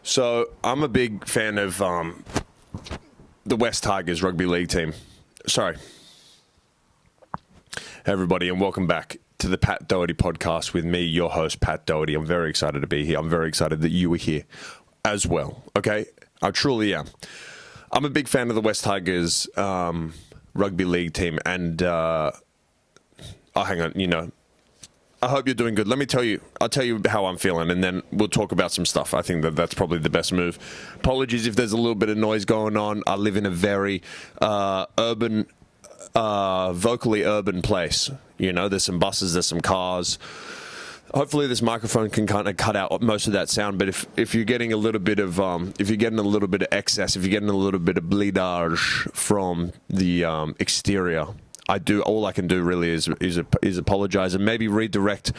So I'm a big fan of the West Tigers rugby league team. Sorry. Hey everybody, and welcome back to the Pat Doherty podcast with me, your host, Pat Doherty. I'm very excited to be here. I'm very excited that you were here as well, okay? I truly am. I'm a big fan of the West Tigers rugby league team, and hang on, I hope you're doing good. Let me tell you, I'll tell you how I'm feeling, and then we'll talk about some stuff. I think that's probably the best move. Apologies if there's a little bit of noise going on. I live in a very urban, vocally urban place. There's some buses, there's some cars. Hopefully this microphone can kind of cut out most of that sound, but if you're getting a little bit of excess, if you're getting a little bit of bleedage from the exterior, all I can do really is apologize and maybe redirect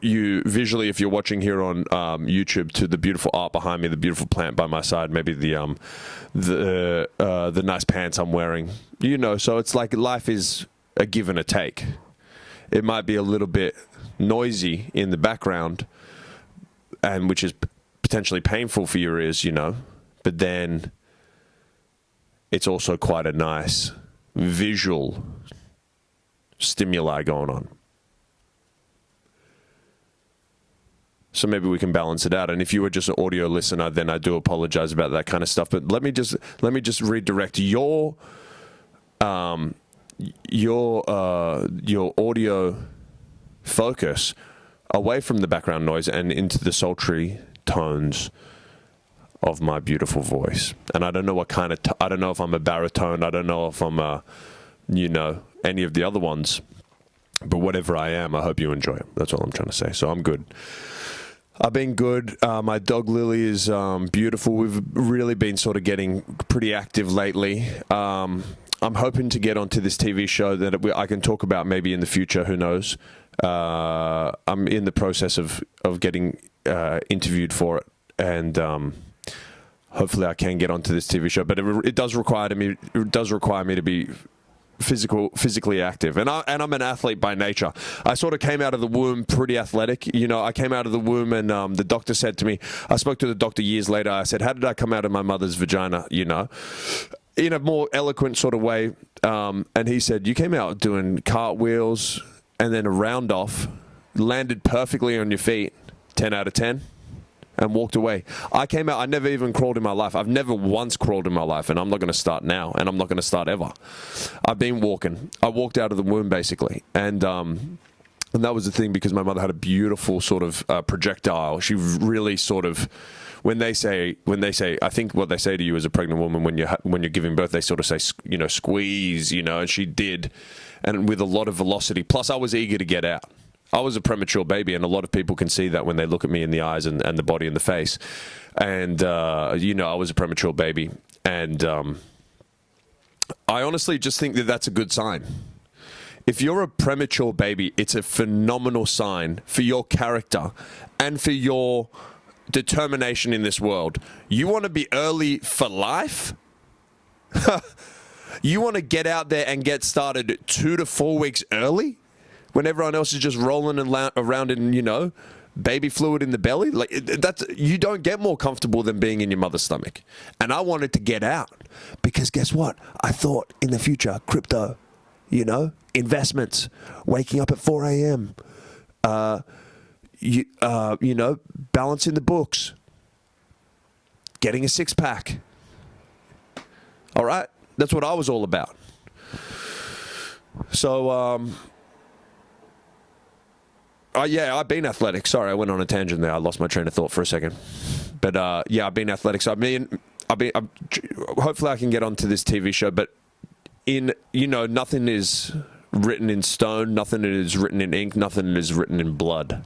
you visually, if you're watching here on YouTube, to the beautiful art behind me, the beautiful plant by my side, maybe the nice pants I'm wearing. So it's like life is a give and a take. It might be a little bit noisy in the background, and which is potentially painful for your ears, but then it's also quite a nice visual stimuli going on. So maybe we can balance it out. And if you were just an audio listener, then I do apologize about that kind of stuff. But let me just redirect your audio focus away from the background noise and into the sultry tones of my beautiful voice. And I don't know I don't know if I'm a baritone. I don't know if I'm any of the other ones. But whatever I am, I hope you enjoy it. That's all I'm trying to say. So I'm good. I've been good. My dog Lily is beautiful. We've really been sort of getting pretty active lately. I'm hoping to get onto this TV show that I can talk about maybe in the future. Who knows? I'm in the process of getting interviewed for it, and hopefully I can get onto this TV show. But it does require me to be physically active, and I'm an athlete by nature. I sort of came out of the womb pretty athletic. I came out of the womb, and the doctor said to me, I spoke to the doctor years later. I said, how did I come out of my mother's vagina? In a more eloquent sort of way, and he said, you came out doing cartwheels and then a round off, landed perfectly on your feet, 10 out of 10, and walked away. I came out, I never even crawled in my life. I've never once crawled in my life, and I'm not going to start now, and I'm not going to start ever. I've been walking. I walked out of the womb, basically, and that was the thing, because my mother had a beautiful sort of projectile. She really sort of, when they say, I think what they say to you as a pregnant woman when you're giving birth, they sort of say, squeeze, and she did, and with a lot of velocity. Plus, I was eager to get out. I was a premature baby, and a lot of people can see that when they look at me in the eyes and the body and the face. And, I was a premature baby. And I honestly just think that that's a good sign. If you're a premature baby, it's a phenomenal sign for your character and for your determination in this world. You want to be early for life? You want to get out there and get started 2 to 4 weeks early? When everyone else is just rolling around in, baby fluid in the belly? You don't get more comfortable than being in your mother's stomach. And I wanted to get out because guess what? I thought in the future, crypto, investments, waking up at 4 a.m., balancing the books, getting a six-pack. All right? That's what I was all about. So, I've been athletic. Sorry, I went on a tangent there. I lost my train of thought for a second. But, I've been athletic. So, hopefully I can get onto this TV show. But, nothing is written in stone. Nothing is written in ink. Nothing is written in blood.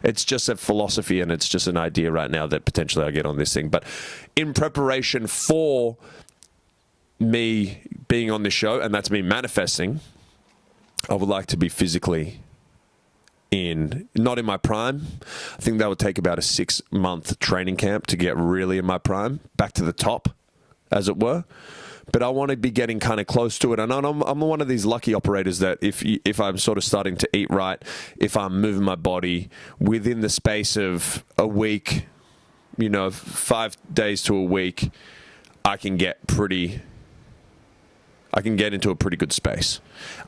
It's just a philosophy, and it's just an idea right now that potentially I'll get on this thing. But in preparation for me being on this show, and that's me manifesting, I would like to be physically not in my prime. I think that would take about a 6-month training camp to get really in my prime, back to the top, as it were. But I want to be getting kind of close to it. And I'm one of these lucky operators that if I'm sort of starting to eat right, if I'm moving my body within the space of a week, 5 days to a week, I can get into a pretty good space.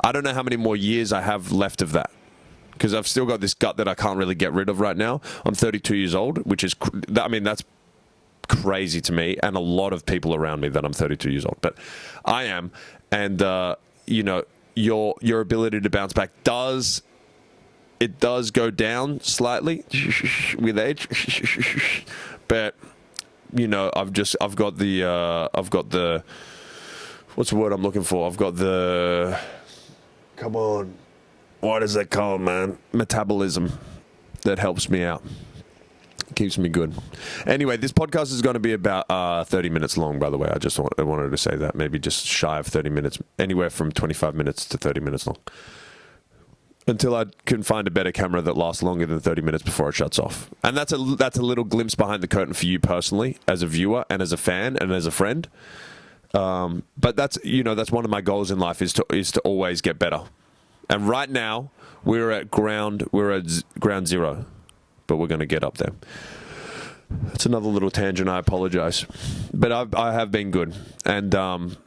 I don't know how many more years I have left of that, because I've still got this gut that I can't really get rid of right now. I'm 32 years old, which is, that's crazy to me and a lot of people around me that I'm 32 years old. But I am. And, your ability to bounce back does go down slightly with age. But, I've got the, what's the word I'm looking for? I've got the, come on, what is that called, man? Metabolism that helps me out. Keeps me good. Anyway, this podcast is going to be about 30 minutes long, by the way. I wanted to say that. Maybe just shy of 30 minutes. Anywhere from 25 minutes to 30 minutes long. Until I can find a better camera that lasts longer than 30 minutes before it shuts off. And that's a little glimpse behind the curtain for you personally, as a viewer and as a fan and as a friend. But that's one of my goals in life is to always get better. And right now we're at ground zero, but we're going to get up there. That's another little tangent. I apologize, but I have been good. And, me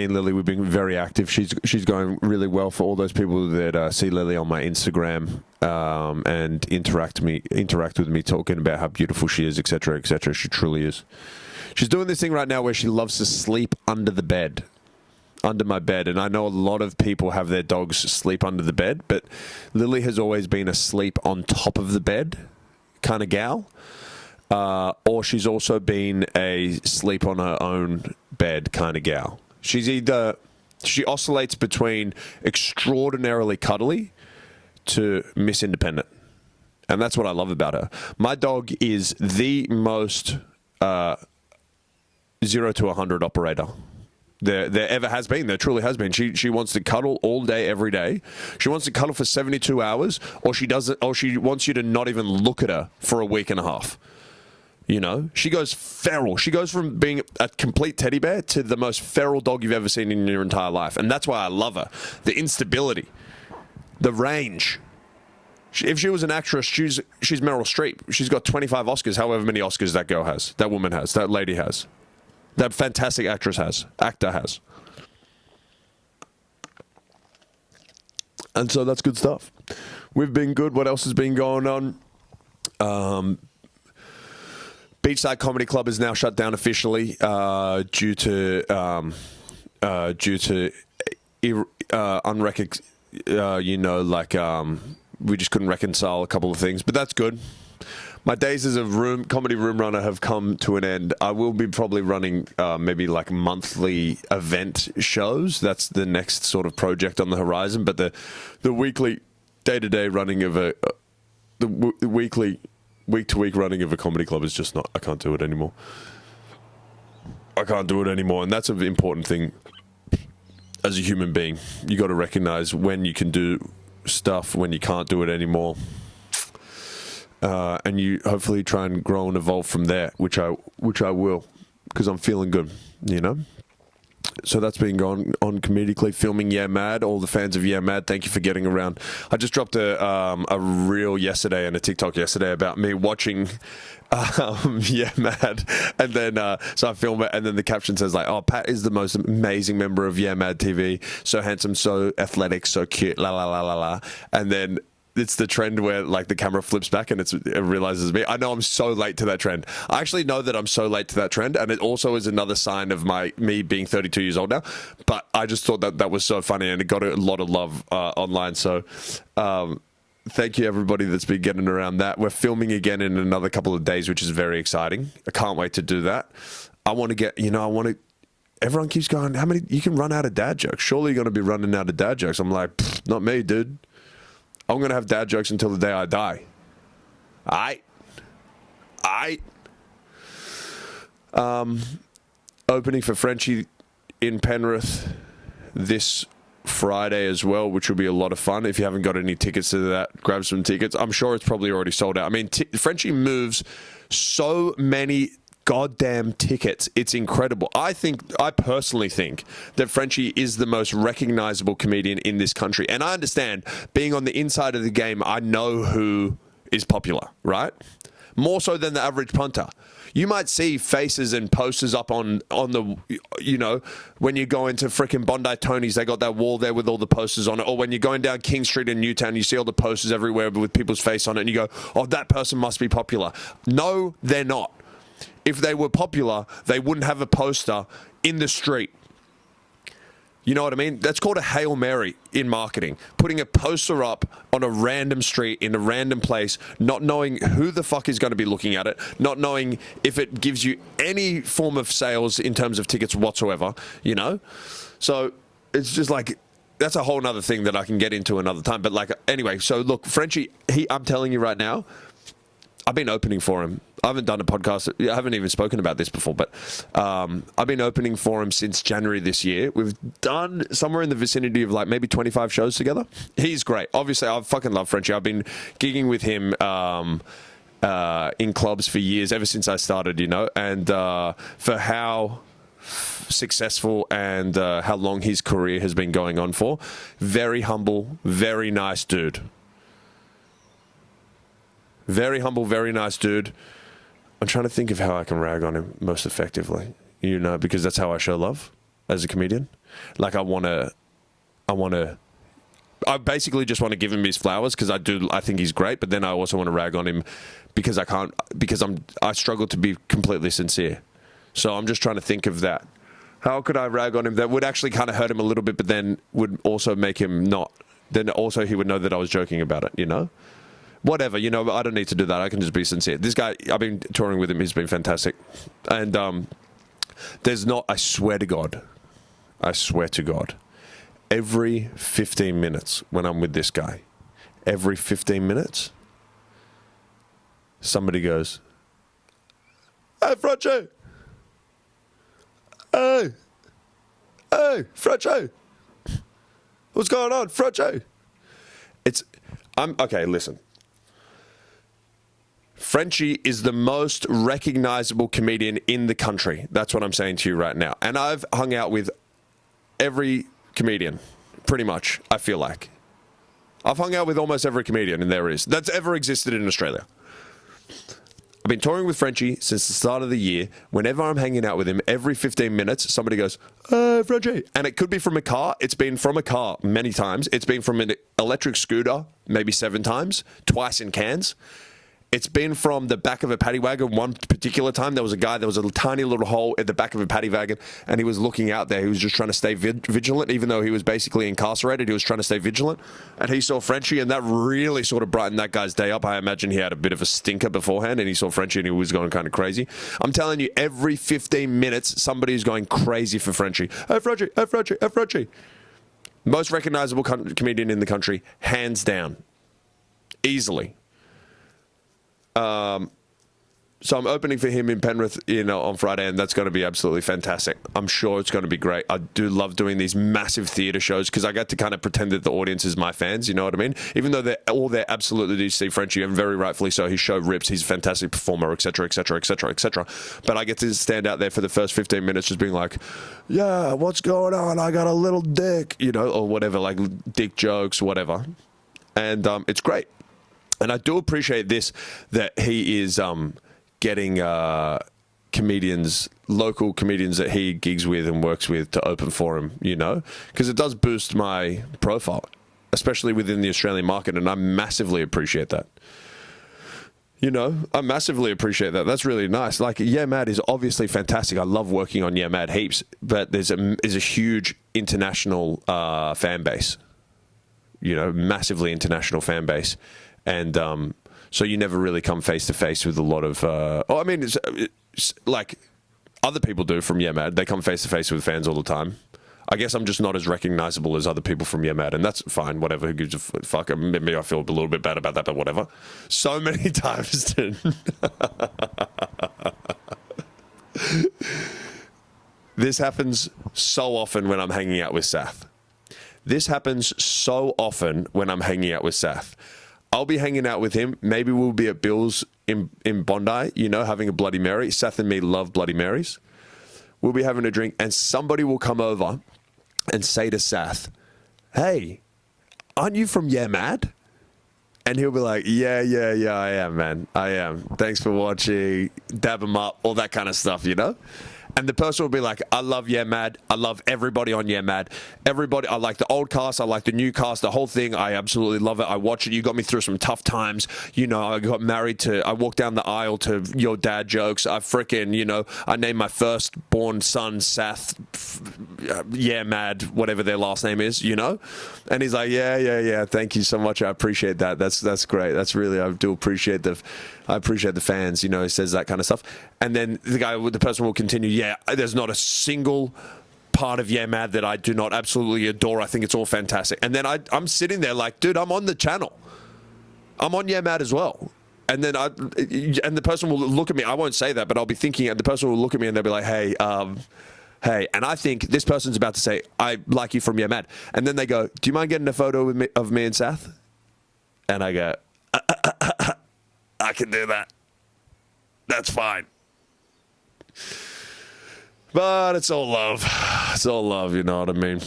and Lily, we've been very active. She's going really well. For all those people that see Lily on my Instagram and interact with me, talking about how beautiful she is, etc., etc. She truly is. She's doing this thing right now where she loves to sleep under my bed. And I know a lot of people have their dogs sleep under the bed, but Lily has always been a sleep on top of the bed kind of gal. Or she's also been a sleep on her own bed kind of gal. She oscillates between extraordinarily cuddly to Miss Independent. And that's what I love about her. My dog is the most 0 to 100 operator there ever has been. There truly has been. She wants to cuddle all day, every day. She wants to cuddle for 72 hours, or she wants you to not even look at her for a week and a half. She goes feral. She goes from being a complete teddy bear to the most feral dog you've ever seen in your entire life. And that's why I love her. The instability, the range. If she was an actress, she's Meryl Streep. She's got 25 Oscars, however many Oscars that girl has, that woman has, that lady has, that fantastic actor has. And so that's good stuff. We've been good. What else has been going on? Beachside Comedy Club is now shut down officially due to we just couldn't reconcile a couple of things, but that's good. My days as a comedy room runner have come to an end. I will be probably running maybe like monthly event shows. That's the next sort of project on the horizon. But the weekly, day-to-day running of weekly, week-to-week running of a comedy club is just not. I can't do it anymore. And that's an important thing as a human being. You got to recognize when you can do stuff, when you can't do it anymore. And you hopefully try and grow and evolve from there, which I will, because I'm feeling good, So that's been going on comedically. Filming Yeah Mad. All the fans of Yeah Mad, thank you for getting around. I just dropped a reel yesterday and a TikTok yesterday about me watching Yeah Mad, and then so I film it, and then the caption says like, "Oh, Pat is the most amazing member of Yeah Mad TV. So handsome, so athletic, so cute, la la la la la," and then it's the trend where like the camera flips back and it realizes me. I know I'm so late to that trend. I actually know that I'm so late to that trend, and it also is another sign of me being 32 years old now. But I just thought that was so funny, and it got a lot of love online. So thank you everybody that's been getting around that. We're filming again in another couple of days, which is very exciting. I can't wait to do that. I want to get, everyone keeps going, how many, you can run out of dad jokes. Surely you're going to be running out of dad jokes. I'm like, not me, dude. I'm going to have dad jokes until the day I die. Opening for Frenchy in Penrith this Friday as well, which will be a lot of fun. If you haven't got any tickets to that, grab some tickets. I'm sure it's probably already sold out. I mean, Frenchy moves so many goddamn tickets. It's incredible. I personally think that Frenchy is the most recognizable comedian in this country. And I understand, being on the inside of the game, I know who is popular, right? More so than the average punter. You might see faces and posters up on the, you know, when you go into freaking Bondi Tony's, they got that wall there with all the posters on it. Or when you're going down King Street in Newtown, you see all the posters everywhere with people's face on it, and you go, oh, that person must be popular. No, they're not. If they were popular, they wouldn't have a poster in the street. You know what I mean? That's called a Hail Mary in marketing. Putting a poster up on a random street in a random place, not knowing who the fuck is going to be looking at it, not knowing if it gives you any form of sales in terms of tickets whatsoever, you know? So it's just like, that's a whole nother thing that I can get into another time. But like, anyway, so look, Frenchy, I'm telling you right now, I've been opening for him. I haven't done a podcast. I haven't even spoken about this before, but I've been opening for him since January this year. We've done somewhere in the vicinity of like maybe 25 shows together. He's great. Obviously, I fucking love Frenchy. I've been gigging with him in clubs for years, ever since I started, you know, and for how successful and how long his career has been going on for. Very humble, very nice dude. Very humble, very nice dude. I'm trying to think of how I can rag on him most effectively, you know, because that's how I show love as a comedian. Like I basically just want to give him his flowers because I think he's great, but then I also want to rag on him because I struggle to be completely sincere. So I'm just trying to think of that. How could I rag on him that would actually kind of hurt him a little bit, but then would also make him not, then also he would know that I was joking about it, you know? Whatever, you know, I don't need to do that. I can just be sincere. This guy, I've been touring with him. He's been fantastic. And there's not, I swear to God, every 15 minutes when I'm with this guy, every 15 minutes, somebody goes, hey, Frenchy. Hey, Frenchy. What's going on, Frenchy? Okay, listen. Frenchy is the most recognizable comedian in the country. That's what I'm saying to you right now. And I've hung out with every comedian, pretty much, I feel like. I've hung out with almost every comedian that's ever existed in Australia. I've been touring with Frenchy since the start of the year. Whenever I'm hanging out with him, every 15 minutes, somebody goes, Frenchy. And it could be from a car. It's been from a car many times. It's been from an electric scooter maybe 7 times, twice in Cairns. It's been from the back of a paddy wagon. One particular time, there was a tiny little hole at the back of a paddy wagon, and he was looking out there. He was just trying to stay vigilant, even though he was basically incarcerated. He was trying to stay vigilant, and he saw Frenchy, and that really sort of brightened that guy's day up. I imagine he had a bit of a stinker beforehand, and he saw Frenchy, and he was going kind of crazy. I'm telling you, every 15 minutes, somebody is going crazy for Frenchy. Hey, Frenchy, hey, Frenchy, hey, Frenchy. Most recognizable comedian in the country, hands down. Easily. So I'm opening for him in Penrith, you know, on Friday, and that's going to be absolutely fantastic. I'm sure it's going to be great. I do love doing these massive theatre shows because I get to kind of pretend that the audience is my fans, you know what I mean? Even though they're all there absolutely do see Frenchy, and very rightfully so. His show rips. He's a fantastic performer, etc., etc., etc., etc. But I get to stand out there for the first 15 minutes just being like, yeah, what's going on? I got a little dick, you know, or whatever, like dick jokes, whatever. And it's great. And I do appreciate this, that he is getting comedians, local comedians that he gigs with and works with to open for him, you know, because it does boost my profile, especially within the Australian market, and I massively appreciate that. You know, I massively appreciate that. That's really nice. Like, Yeah Mad is obviously fantastic. I love working on Yeah Mad heaps, but there's a huge international fan base, you know, massively international fan base. And so you never really come face to face with a lot of. It's like other people do from Yeah Mad. They come face to face with fans all the time. I guess I'm just not as recognizable as other people from Yeah Mad, and that's fine. Whatever. Who gives a fuck? Maybe I feel a little bit bad about that, but whatever. So many times, dude. This happens so often when I'm hanging out with Sath. I'll be hanging out with him. Maybe we'll be at Bill's in Bondi, you know, having a Bloody Mary. Seth and me love Bloody Marys. We'll be having a drink, and somebody will come over and say to Seth, hey, aren't you from Yeah Mad? And he'll be like, yeah, I am, man. I am. Thanks for watching. Dab him up, all that kind of stuff, you know? And the person will be like, I love Yeah Mad. I love everybody on Yeah Mad. Everybody, I like the old cast. I like the new cast, the whole thing. I absolutely love it. I watch it. You got me through some tough times. You know, I walked down the aisle to your dad jokes. I named my firstborn son Seth, Yeah Mad, whatever their last name is, you know? And he's like, yeah. Thank you so much. I appreciate that. That's great. I do appreciate the fans, you know, he says that kind of stuff. And then the person will continue, yeah, there's not a single part of Yeah Mad that I do not absolutely adore. I think it's all fantastic. And then I'm sitting there like, dude, I'm on the channel. I'm on Yeah Mad as well. And then the person will look at me. I won't say that, but I'll be thinking, and the person will look at me and they'll be like, hey, and I think this person's about to say, I like you from Yeah Mad. And then they go, do you mind getting a photo of me and Seth? And I go, I can do that. That's fine. But it's all love. It's all love, you know what I mean?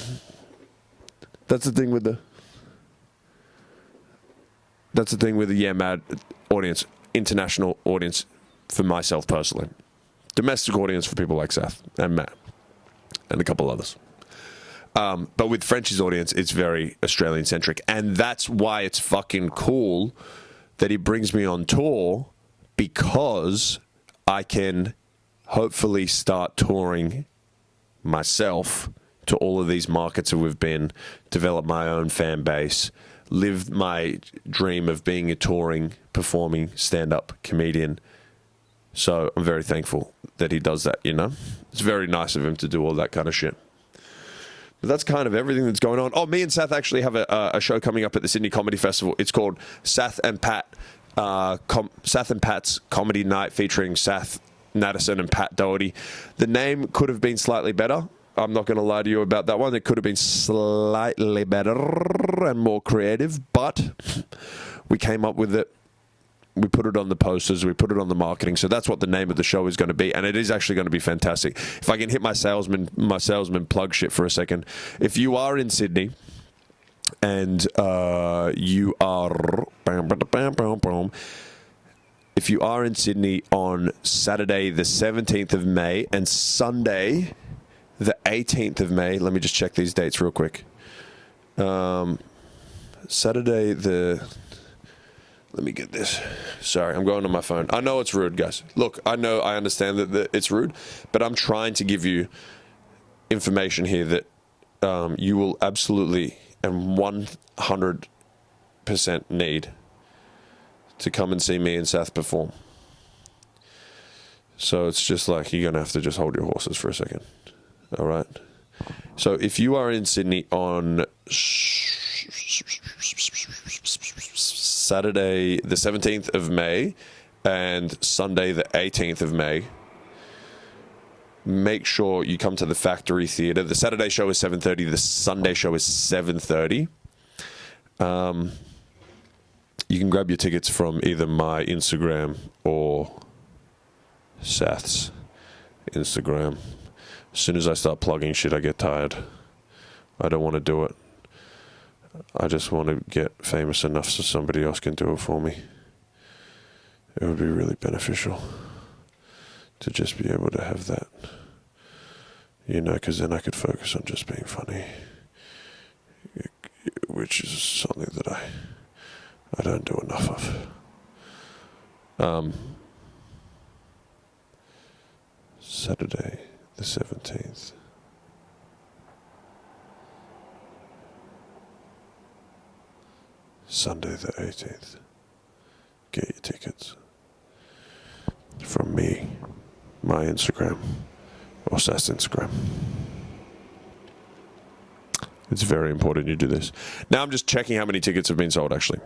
That's the thing with the Yeah Mad audience, international audience for myself personally. Domestic audience for people like Seth and Matt and a couple others. But with Frenchy's audience, it's very Australian-centric. And that's why it's fucking cool that he brings me on tour, because I can hopefully start touring myself to all of these markets that we've been, develop my own fan base, live my dream of being a touring, performing, stand-up comedian. So I'm very thankful that he does that, you know? It's very nice of him to do all that kind of shit. But that's kind of everything that's going on. Oh, me and Seth actually have a show coming up at the Sydney Comedy Festival. It's called Seth and Pat's Comedy Night, featuring Seth Nadesan and Pat Doherty. The name could have been slightly better. I'm not going to lie to you about that one. It could have been slightly better and more creative, but we came up with it. We put it on the posters, we put it on the marketing. So that's what the name of the show is going to be. And it is actually going to be fantastic. If I can hit my salesman plug shit for a second. If you are in Sydney and if you are in Sydney on Saturday the 17th of May and Sunday the 18th of May, let me just check these dates real quick. Let me get this. Sorry, I'm going on my phone. I know it's rude, guys. Look, I understand that it's rude, but I'm trying to give you information here that you will absolutely and 100% need to come and see me and Seth perform. So it's just like, you're going to have to just hold your horses for a second. All right? So if you are in Sydney on Saturday the 17th of May and Sunday the 18th of May, make sure you come to the Factory Theatre. The Saturday show is 7:30. The Sunday show is 7:30. You can grab your tickets from either my Instagram or Seth's Instagram. As soon as I start plugging shit, I get tired. I don't want to do it. I just want to get famous enough so somebody else can do it for me. It would be really beneficial to just be able to have that, you know, because then I could focus on just being funny, which is something that I don't do enough of. Saturday the 17th. Sunday the 18th. Get your tickets from me, my Instagram, or Seth's Instagram. It's very important you do this. Now I'm just checking how many tickets have been sold, actually.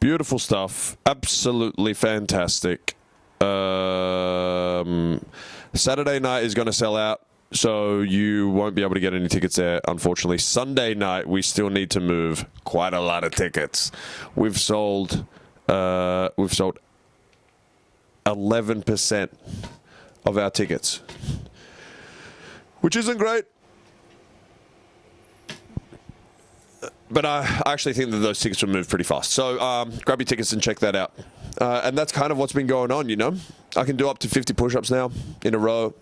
Beautiful stuff. Absolutely fantastic. Saturday night is going to sell out, so you won't be able to get any tickets there, unfortunately. Sunday night, we still need to move quite a lot of tickets. We've sold 11% of our tickets, which isn't great. But I actually think that those tickets will move pretty fast. So grab your tickets and check that out. And that's kind of what's been going on, you know. I can do up to 50 push-ups now in a row,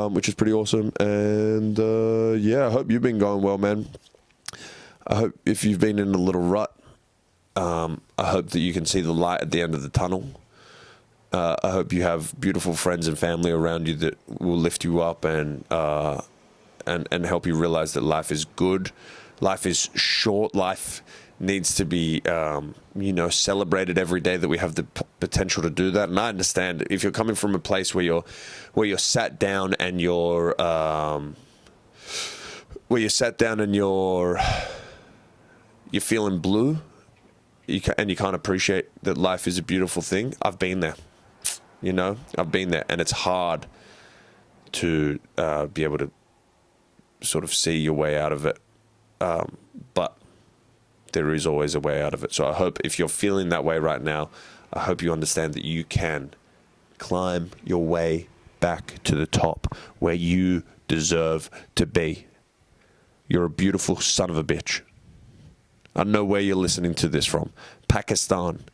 which is pretty awesome. And, yeah, I hope you've been going well, man. I hope if you've been in a little rut, I hope that you can see the light at the end of the tunnel. I hope you have beautiful friends and family around you that will lift you up and help you realize that life is good. Life is short. Life needs to be, celebrated every day that we have the potential to do that. And I understand if you're coming from a place where you're sat down and you're feeling blue, and you can't appreciate that life is a beautiful thing. I've been there, I've been there, and it's hard to be able to sort of see your way out of it. But there is always a way out of it. So I hope if you're feeling that way right now, I hope you understand that you can climb your way back to the top where you deserve to be. You're a beautiful son of a bitch. I don't know where you're listening to this from. Pakistan,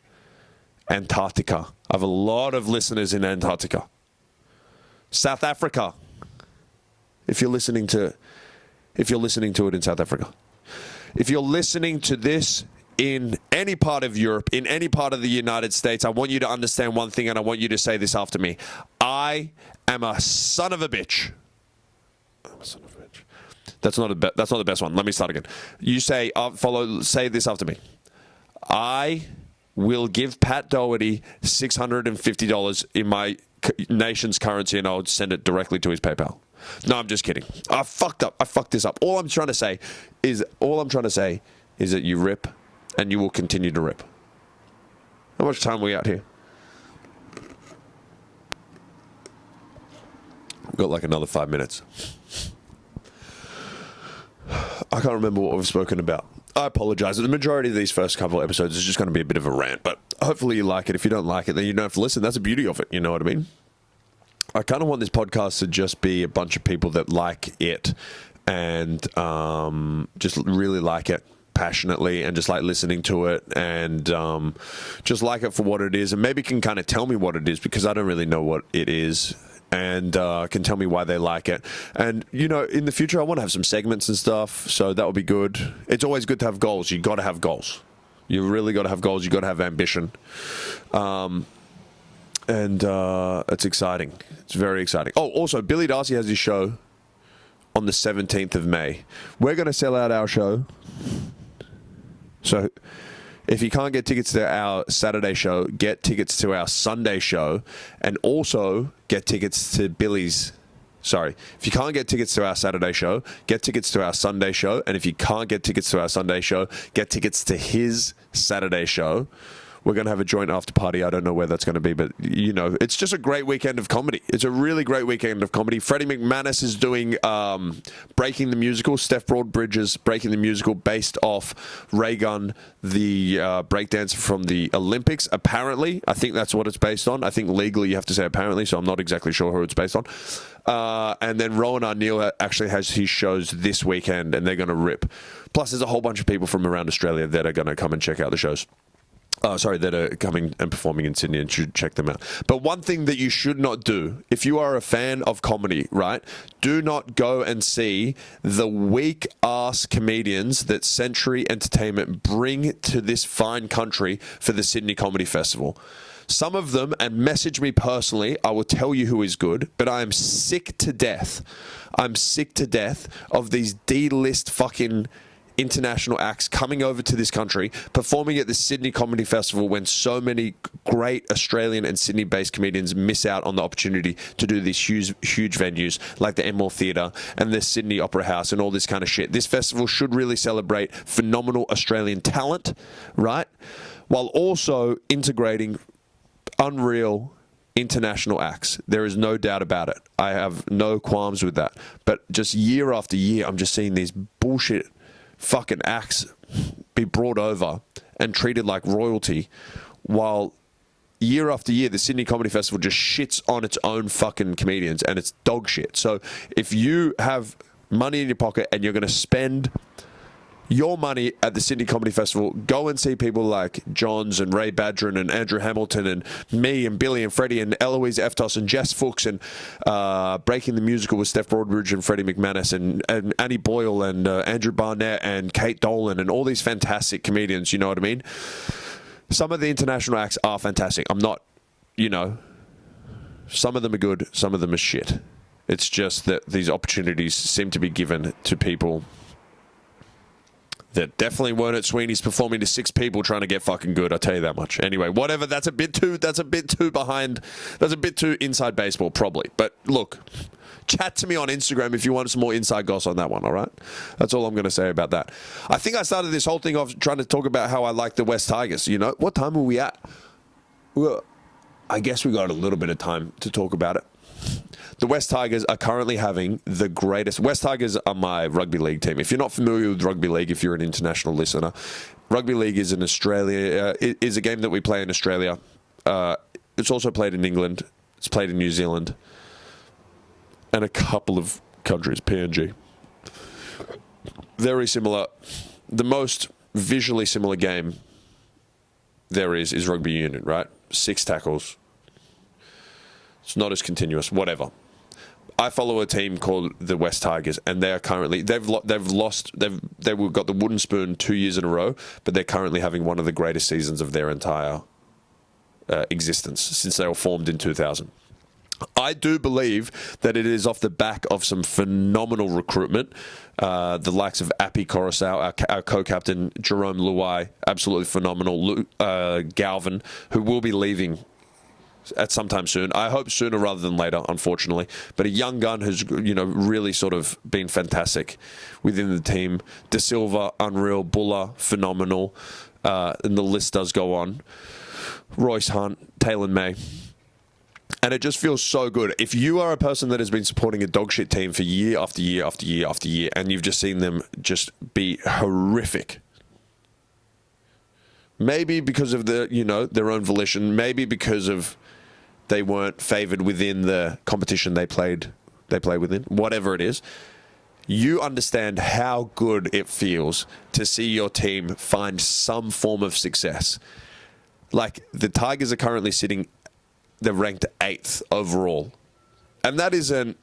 Antarctica. I have a lot of listeners in Antarctica. South Africa. If you're listening to it in South Africa. If you're listening to this in any part of Europe, in any part of the United States, I want you to understand one thing, and I want you to say this after me. I am a son of a bitch. I'm a son of a bitch. That's not the best one. Let me start again. You say this after me. I will give Pat Doherty $650 in my nation's currency, and I'll send it directly to his PayPal. No, I'm just kidding. I fucked up. I fucked this up. All I'm trying to say is that you rip, and you will continue to rip. How much time are we out here? We've got like another 5 minutes. I can't remember what we've spoken about. I apologize. The majority of these first couple of episodes is just going to be a bit of a rant, but hopefully you like it. If you don't like it, then you don't have to listen. That's the beauty of it. You know what I mean? I kind of want this podcast to just be a bunch of people that like it and just really like it passionately and just like listening to it and just like it for what it is, and maybe can kind of tell me what it is because I don't really know what it is, and can tell me why they like it. And, in the future, I want to have some segments and stuff, so that would be good. It's always good to have goals. You got to have goals. You really got to have goals. You got to have ambition. And it's exciting. It's very exciting. Oh, also, Billy Darcy has his show on the 17th of May. We're going to sell out our show. So if you can't get tickets to our Saturday show, get tickets to our Sunday show, and also get tickets to Billy's. Sorry, if you can't get tickets to our Saturday show, get tickets to our Sunday show. And if you can't get tickets to our Sunday show, get tickets to his Saturday show. We're going to have a joint after party. I don't know where that's going to be, but, it's just a great weekend of comedy. It's a really great weekend of comedy. Freddie McManus is doing Breaking the Musical. Steph Broadbridge's Breaking the Musical based off Ray Gunn, the breakdancer from the Olympics. Apparently, I think that's what it's based on. I think legally you have to say apparently, so I'm not exactly sure who it's based on. And then Rowan Arneal actually has his shows this weekend, and they're going to rip. Plus, there's a whole bunch of people from around Australia that are going to come and check out the shows. That are coming and performing in Sydney, and should check them out. But one thing that you should not do, if you are a fan of comedy, right, do not go and see the weak-ass comedians that Century Entertainment bring to this fine country for the Sydney Comedy Festival. Some of them, and message me personally, I will tell you who is good, but I am sick to death. I'm sick to death of these D-list fucking international acts coming over to this country, performing at the Sydney Comedy Festival when so many great Australian and Sydney-based comedians miss out on the opportunity to do these huge venues like the Enmore Theatre and the Sydney Opera House and all this kind of shit. This festival should really celebrate phenomenal Australian talent, right? While also integrating unreal international acts. There is no doubt about it. I have no qualms with that. But just year after year, I'm just seeing these bullshit fucking acts be brought over and treated like royalty, while year after year the Sydney Comedy Festival just shits on its own fucking comedians, and it's dog shit. So if you have money in your pocket and you're going to spend your money at the Sydney Comedy Festival. Go and see people like Johns and Ray Badron and Andrew Hamilton and me and Billy and Freddie and Eloise Eftos and Jess Fuchs and Breaking the Musical with Steph Broadbridge and Freddie McManus and Annie Boyle and Andrew Barnett and Kate Dolan and all these fantastic comedians, you know what I mean? Some of the international acts are fantastic. I'm not, some of them are good, some of them are shit. It's just that these opportunities seem to be given to people that definitely weren't at Sweeney's performing to 6 people trying to get fucking good. I'll tell you that much. Anyway, whatever. That's a bit too behind. That's a bit too inside baseball, probably. But look, chat to me on Instagram if you want some more inside goss on that one, all right? That's all I'm going to say about that. I think I started this whole thing off trying to talk about how I like the West Tigers. What time are we at? Well, I guess we got a little bit of time to talk about it. The West Tigers are currently having the greatest... West Tigers are my rugby league team. If you're not familiar with rugby league, if you're an international listener, rugby league is in Australia. It is a game that we play in Australia. It's also played in England. It's played in New Zealand. And a couple of countries, PNG. Very similar. The most visually similar game there is rugby union, right? 6 tackles. It's not as continuous, whatever. I follow a team called the West Tigers, and they are currently they've got the wooden spoon 2 years in a row, but they're currently having one of the greatest seasons of their entire existence since they were formed in 2000. I do believe that it is off the back of some phenomenal recruitment. The likes of Appy Coruscant, our co-captain, Jerome Luai, absolutely phenomenal. Galvin, who will be leaving at some time soon. I hope sooner rather than later, unfortunately. But a young gun who's, really sort of been fantastic within the team. De Silva, unreal. Buller, phenomenal. And the list does go on. Royce Hunt, Taylor May. And it just feels so good. If you are a person that has been supporting a dogshit team for year after year after year after year, and you've just seen them just be horrific, maybe because of their own volition, maybe because of they weren't favoured within the competition they play within, whatever it is, you understand how good it feels to see your team find some form of success. Like, the Tigers are currently they're ranked 8th overall. And that isn't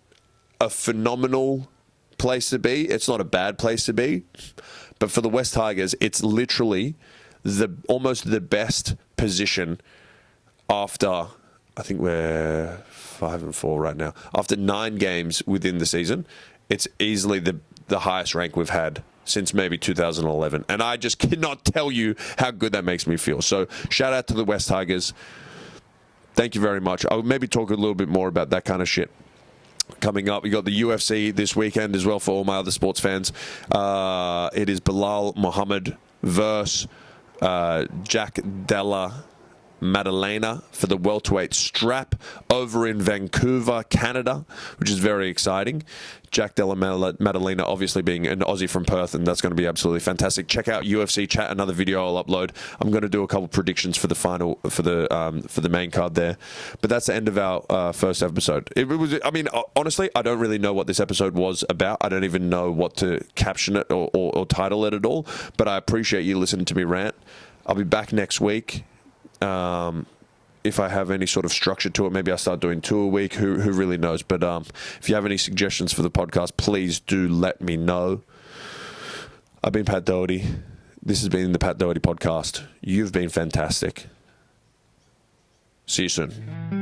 a phenomenal place to be. It's not a bad place to be. But for the West Tigers, it's literally almost the best position after, I think we're 5-4 right now. After 9 games within the season, it's easily the highest rank we've had since maybe 2011. And I just cannot tell you how good that makes me feel. So shout out to the West Tigers. Thank you very much. I'll maybe talk a little bit more about that kind of shit coming up. We got the UFC this weekend as well for all my other sports fans. It is Bilal Muhammad versus Jack Della Maddalena for the welterweight strap over in Vancouver, Canada, which is very exciting. Jack Della Maddalena obviously being an Aussie from Perth, and that's going to be absolutely fantastic. Check out UFC Chat, another video I'll upload. I'm going to do a couple predictions for the final, for the main card there. But that's the end of our first episode. Honestly, I don't really know what this episode was about. I don't even know what to caption it or title it at all. But I appreciate you listening to me rant. I'll be back next week. If I have any sort of structure to it, maybe I'll start doing 2 a week. Who really knows? But if you have any suggestions for the podcast, please do let me know. I've been Pat Doherty. This has been the Pat Doherty podcast. You've been fantastic. See you soon.